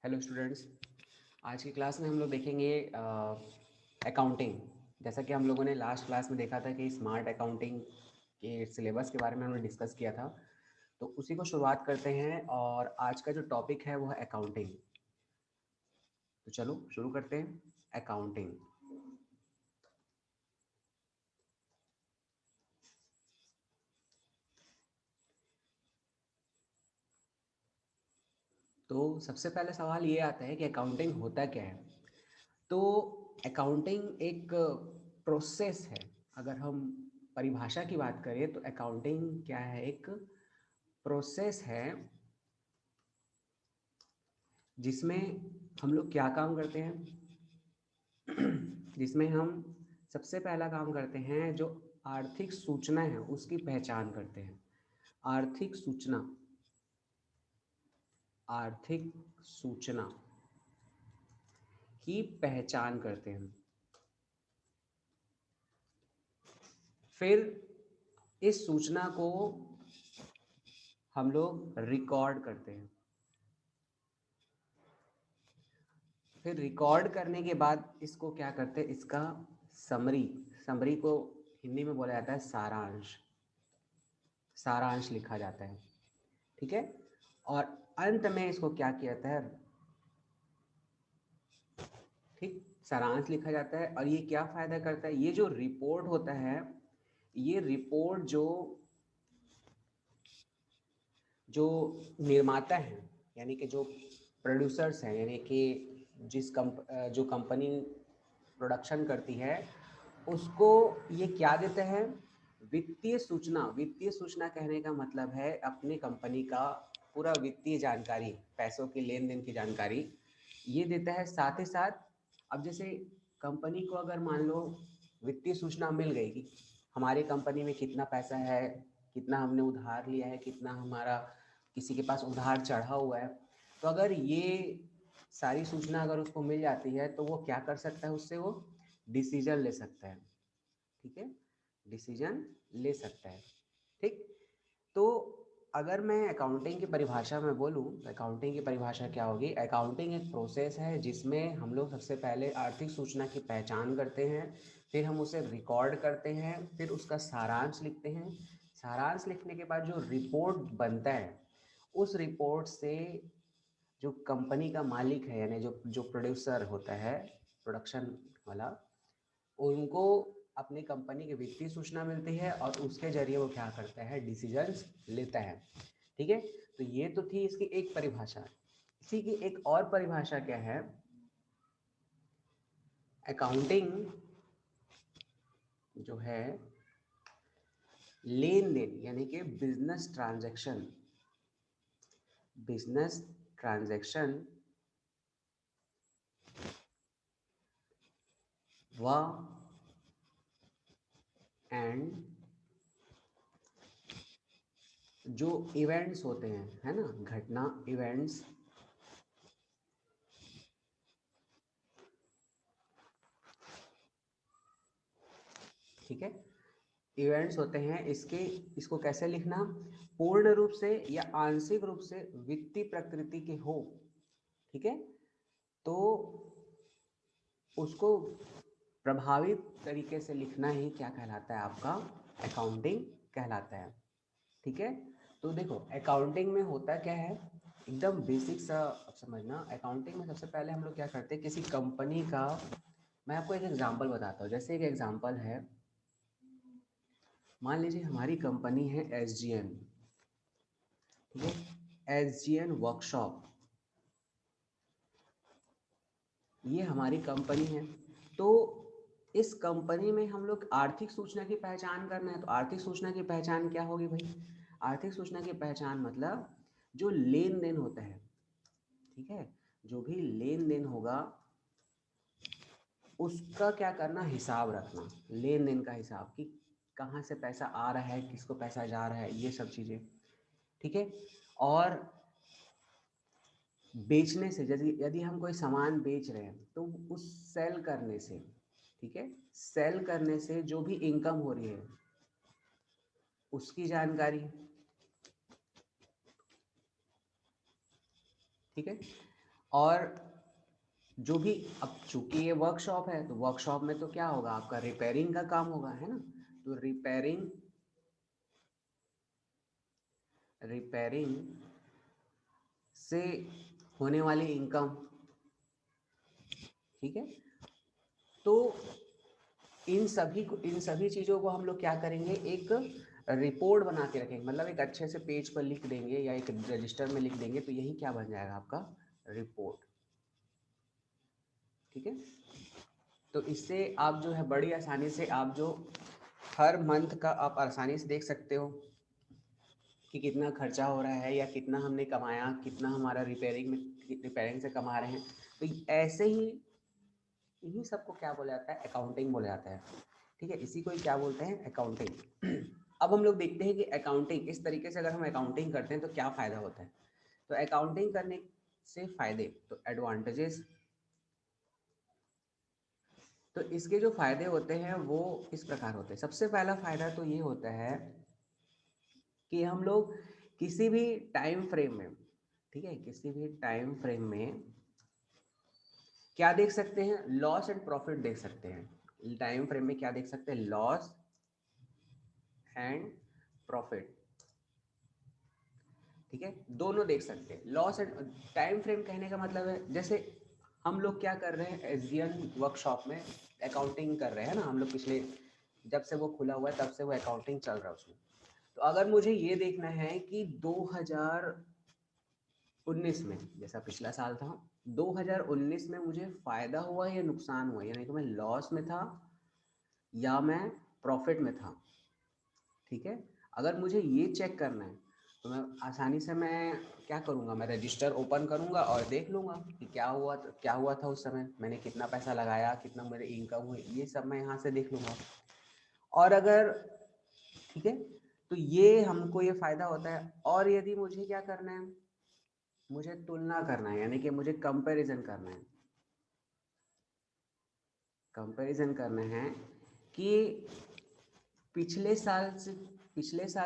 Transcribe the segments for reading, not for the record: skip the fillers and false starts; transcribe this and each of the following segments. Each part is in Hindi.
Hello students. आज की क्लास में हम लोग देखेंगे अकाउंटिंग। जैसा कि हम लोगों ने लास्ट क्लास में देखा था कि स्मार्ट अकाउंटिंग के सिलेबस के बारे में हमने डिस्कस किया था, तो उसी को शुरुआत करते हैं। और आज का जो टॉपिक है वो है अकाउंटिंग। तो चलो शुरू करते हैं। अकाउंटिंग। तो सबसे पहले सवाल ये आता है कि अकाउंटिंग होता क्या है। तो अकाउंटिंग एक प्रोसेस है। अगर हम परिभाषा की बात करें तो अकाउंटिंग क्या है, एक प्रोसेस है जिसमें हम लोग क्या काम करते हैं। जिसमें हम सबसे पहला काम करते हैं, जो आर्थिक सूचना है उसकी पहचान करते हैं। आर्थिक सूचना, आर्थिक सूचना की पहचान करते हैं। फिर इस सूचना को हम लोग रिकॉर्ड करते हैं। फिर रिकॉर्ड करने के बाद इसको क्या करते हैं, इसका समरी, समरी को हिंदी में बोला जाता है सारांश। सारांश लिखा जाता है, ठीक है। और अंत में इसको क्या किया जाता है, ठीक, सारांश लिखा जाता है। और ये क्या फायदा करता है, ये जो रिपोर्ट होता है, ये रिपोर्ट जो जो निर्माता हैं, यानी कि जो प्रोड्यूसर्स हैं, यानी कि जो कंपनी प्रोडक्शन करती है, उसको ये क्या देते हैं, वित्तीय सूचना। वित्तीय सूचना कहने का मतलब है अपनी कंपनी का पूरा वित्तीय जानकारी, पैसों की लेन देन की जानकारी ये देता है। साथ ही साथ अब जैसे कंपनी को अगर मान लो वित्तीय सूचना मिल गई कि हमारी कंपनी में कितना पैसा है, कितना हमने उधार लिया है, कितना हमारा किसी के पास उधार चढ़ा हुआ है, तो अगर ये सारी सूचना अगर उसको मिल जाती है तो वो क्या कर सकता है, उससे वो डिसीजन ले सकता है, ठीक है, डिसीजन ले सकता है, ठीक। तो अगर मैं अकाउंटिंग की परिभाषा में बोलूँ तो अकाउंटिंग की परिभाषा क्या होगी। अकाउंटिंग एक प्रोसेस है जिसमें हम लोग सबसे पहले आर्थिक सूचना की पहचान करते हैं, फिर हम उसे रिकॉर्ड करते हैं, फिर उसका सारांश लिखते हैं। सारांश लिखने के बाद जो रिपोर्ट बनता है, उस रिपोर्ट से जो कंपनी का मालिक है, यानी जो जो प्रोड्यूसर होता है, प्रोडक्शन वाला, उनको अपनी कंपनी की वित्तीय सूचना मिलती है और उसके जरिए वो क्या करता है, डिसीजंस लेता है, ठीक है। तो ये तो थी इसकी एक परिभाषा। इसी की एक और परिभाषा क्या है, अकाउंटिंग जो है लेन देन, यानी कि बिजनेस ट्रांजैक्शन, बिजनेस ट्रांजैक्शन व एंड जो इवेंट्स होते हैं, है ना, घटना, इवेंट्स, ठीक है, इवेंट्स होते हैं इसके, इसको कैसे लिखना, पूर्ण रूप से या आंशिक रूप से वित्तीय प्रकृति के हो, ठीक है, तो उसको प्रभावित तरीके से लिखना ही क्या कहलाता है, आपका अकाउंटिंग कहलाता है, ठीक है। तो देखो अकाउंटिंग में होता क्या है, एकदम बेसिक सा अब समझना। अकाउंटिंग में सबसे पहले हम लोग क्या करते हैं, किसी कंपनी का, मैं आपको एक एग्जांपल बताता हूँ। जैसे एक एग्जांपल है, मान लीजिए हमारी कंपनी है SGN, ठीक है, SGN वर्कशॉप, ये हमारी कंपनी है। तो इस कंपनी में हम लोग आर्थिक सूचना की पहचान करना है, तो आर्थिक सूचना की पहचान क्या होगी भाई, आर्थिक सूचना की पहचान मतलब जो लेन देन होता है, ठीक है, जो भी लेन देन होगा उसका क्या करना, हिसाब रखना, लेन देन का हिसाब कि कहाँ से पैसा आ रहा है, किसको पैसा जा रहा है, ये सब चीज़ें, ठीक है। और बेचने से, यदि यदि हम कोई सामान बेच रहे हैं तो उस सेल करने से, ठीक है, सेल करने से जो भी इनकम हो रही है उसकी जानकारी, ठीक है। और जो भी, अब चूंकि ये वर्कशॉप है तो वर्कशॉप में तो क्या होगा, आपका रिपेयरिंग का काम होगा, है ना। तो रिपेयरिंग से होने वाली इनकम, ठीक है। तो इन सभी चीज़ों को हम लोग क्या करेंगे, एक रिपोर्ट बना के रखेंगे, मतलब एक अच्छे से पेज पर लिख देंगे या एक रजिस्टर में लिख देंगे, तो यही क्या बन जाएगा, आपका रिपोर्ट, ठीक है। तो इससे आप जो है बड़ी आसानी से आप जो हर मंथ का आप आसानी से देख सकते हो कि कितना खर्चा हो रहा है या कितना हमने कमाया, कितना हमारा रिपेयरिंग से कमा रहे हैं। तो ऐसे ही इन्हीं सबको क्या बोला जाता है, अकाउंटिंग बोला जाता है, ठीक है। इसी को ही क्या बोलते हैं, अकाउंटिंग। अब हम लोग देखते हैं कि अकाउंटिंग इस तरीके से अगर हम अकाउंटिंग करते हैं तो क्या फ़ायदा होता है। तो अकाउंटिंग करने से फ़ायदे, तो एडवांटेजेस, तो इसके जो फ़ायदे होते हैं वो इस प्रकार होते हैं। सबसे पहला फ़ायदा तो ये होता है कि हम लोग किसी भी टाइम फ्रेम में, ठीक है, किसी भी टाइम फ्रेम में क्या देख सकते हैं, लॉस एंड प्रॉफिट देख सकते हैं। टाइम फ्रेम में क्या देख सकते हैं, लॉस एंड प्रॉफिट, ठीक है, दोनों देख सकते हैं। लॉस एंड टाइम फ्रेम कहने का मतलब है, जैसे हम लोग क्या कर रहे हैं, एसडीएन वर्कशॉप में अकाउंटिंग कर रहे हैं ना हम लोग, पिछले जब से वो खुला हुआ है तब से वो अकाउंटिंग चल रहा है उसमें। तो अगर मुझे ये देखना है कि 2019 में, जैसा पिछला साल था, 2019 में मुझे फायदा हुआ या नुकसान हुआ, यानी कि मैं लॉस में था या मैं प्रॉफिट में था, ठीक है। अगर मुझे ये चेक करना है तो मैं आसानी से मैं क्या करूँगा, मैं रजिस्टर ओपन करूँगा और देख लूँगा कि क्या हुआ था उस समय, मैंने कितना पैसा लगाया, कितना मेरे इनकम हुई, ये सब मैं यहाँ से देख लूँगा। और अगर, ठीक है, तो ये हमको ये फ़ायदा होता है। और यदि मुझे क्या करना है, मुझे तुलना करना है, यानी कि मुझे कंपैरिजन करना है, कंपैरिजन करना है कि पिछले साल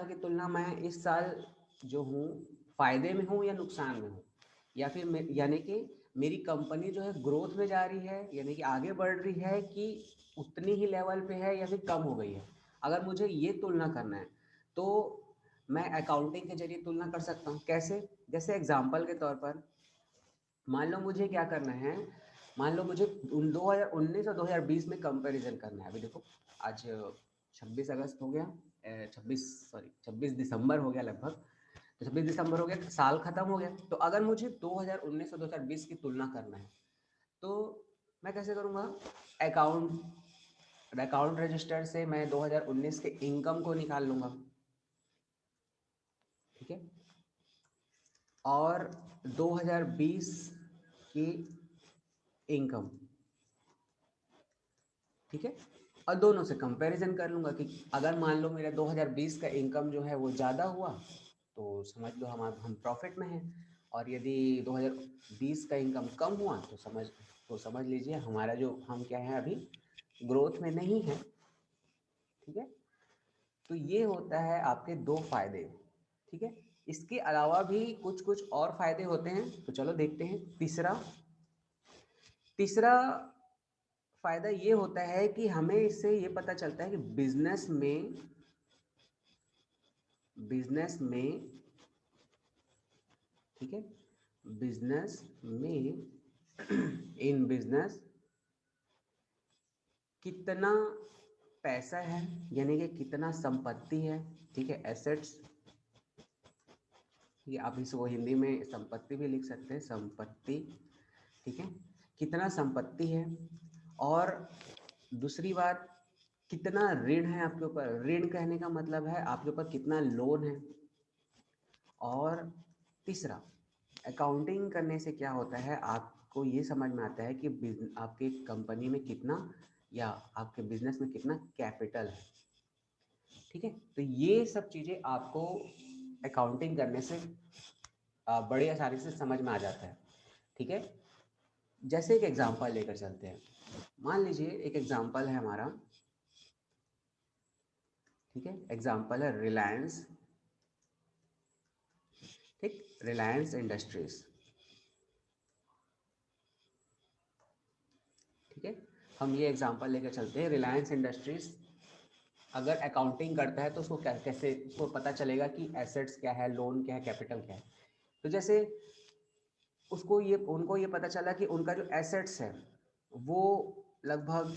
की तुलना में इस साल जो हूँ फायदे में हूँ या नुकसान में हूँ, या फिर यानी कि मेरी कंपनी जो है ग्रोथ में जा रही है, यानी कि आगे बढ़ रही है, कि उतनी ही लेवल पे है या फिर कम हो गई है। अगर मुझे ये तुलना करना है तो मैं अकाउंटिंग के जरिए तुलना कर सकता हूँ। कैसे, जैसे एग्जाम्पल के तौर पर मान लो मुझे क्या करना है, मान लो मुझे 2019 और 2020 में कंपैरिजन करना है। अभी देखो आज 26 अगस्त हो गया, 26 दिसंबर हो गया लगभग। तो 26 दिसंबर हो गया, साल खत्म हो गया। तो अगर मुझे 2019 और 2020 की तुलना करना है तो मैं कैसे करूँगा, अकाउंट रजिस्टर से मैं 2019 के इनकम को निकाल लूँगा, ठीक है, और 2020 की इनकम, ठीक है, और दोनों से कंपैरिजन कर लूँगा कि अगर मान लो मेरा 2020 का इनकम जो है वो ज़्यादा हुआ तो समझ लो हम प्रॉफिट में हैं, और यदि 2020 का इनकम कम हुआ तो समझ लीजिए हमारा जो हम क्या है अभी ग्रोथ में नहीं है, ठीक है। तो ये होता है आपके दो फायदे, ठीक है। इसके अलावा भी कुछ कुछ और फायदे होते हैं, तो चलो देखते हैं। तीसरा तीसरा फायदा ये होता है कि हमें इससे ये पता चलता है कि बिजनेस में, ठीक है, बिजनेस में इन बिजनेस कितना पैसा है, यानी कि कितना संपत्ति है, ठीक है, एसेट्स, ये आप इसको हिंदी में संपत्ति भी लिख सकते हैं, संपत्ति, ठीक है, कितना संपत्ति है। और दूसरी बात, कितना ऋण है आपके ऊपर, ऋण कहने का मतलब है आपके ऊपर कितना लोन है। और तीसरा, अकाउंटिंग करने से क्या होता है, आपको ये समझ में आता है कि आपके कंपनी में कितना या आपके बिजनेस में कितना कैपिटल है, ठीक है। तो ये सब चीज़ें आपको अकाउंटिंग करने से बड़ी आसानी से समझ में आ जाता है, ठीक है। जैसे एक एग्जांपल लेकर चलते हैं, मान लीजिए एक एग्जांपल है हमारा, ठीक है, एग्जांपल है रिलायंस, ठीक, रिलायंस इंडस्ट्रीज, ठीक है, हम ये एग्जांपल लेकर चलते हैं। रिलायंस इंडस्ट्रीज अगर अकाउंटिंग करता है तो उसको कैसे उसको पता चलेगा कि एसेट्स क्या है, लोन क्या है, कैपिटल क्या है। तो जैसे उनको ये पता चला कि उनका जो एसेट्स है वो लगभग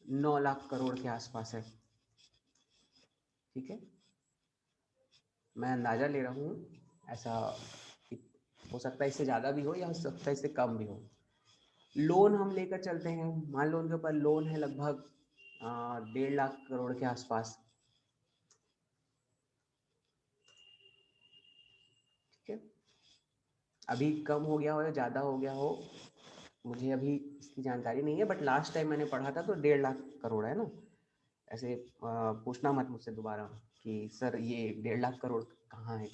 9 लाख करोड़ के आसपास है। ठीक है, मैं अंदाज़ा ले रहा हूँ, ऐसा हो सकता है इससे ज़्यादा भी हो या हो सकता है इससे कम भी हो। लोन हम लेकर चलते हैं, मान लो उनके ऊपर लोन है लगभग 1.5 लाख करोड़ के आसपास। ठीक है, अभी कम हो गया हो या ज़्यादा हो गया हो मुझे अभी इसकी जानकारी नहीं है, बट लास्ट टाइम मैंने पढ़ा था तो 1.5 लाख करोड़ है ना। ऐसे पूछना मत मुझसे दोबारा कि सर ये 1.5 लाख करोड़ कहाँ है।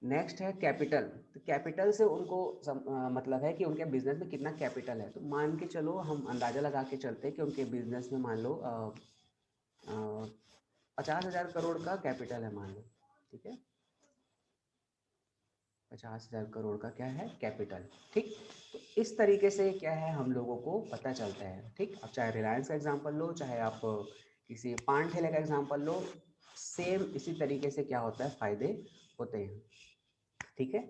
नेक्स्ट है कैपिटल। तो कैपिटल से उनको मतलब है कि उनके बिजनेस में कितना कैपिटल है। तो मान के चलो, हम अंदाज़ा लगा के चलते हैं कि उनके बिजनेस में मान लो 50,000 करोड़ का कैपिटल है, मान लो। ठीक है, 50,000 करोड़ का क्या है, कैपिटल। ठीक, तो इस तरीके से क्या है हम लोगों को पता चलता है। ठीक, अब चाहे रिलायंस का एग्जांपल लो, चाहे आप किसी पान ठेले का एग्जांपल लो, सेम इसी तरीके से क्या होता है, फायदे होते हैं। ठीक है,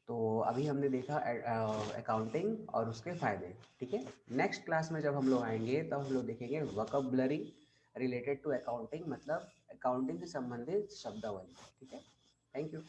तो अभी हमने देखा अकाउंटिंग और उसके फायदे। ठीक है, नेक्स्ट क्लास में जब हम लोग आएंगे तब हम लोग देखेंगे वोकैबुलरी रिलेटेड टू अकाउंटिंग, मतलब अकाउंटिंग से संबंधित शब्दावली। ठीक है, थैंक यू।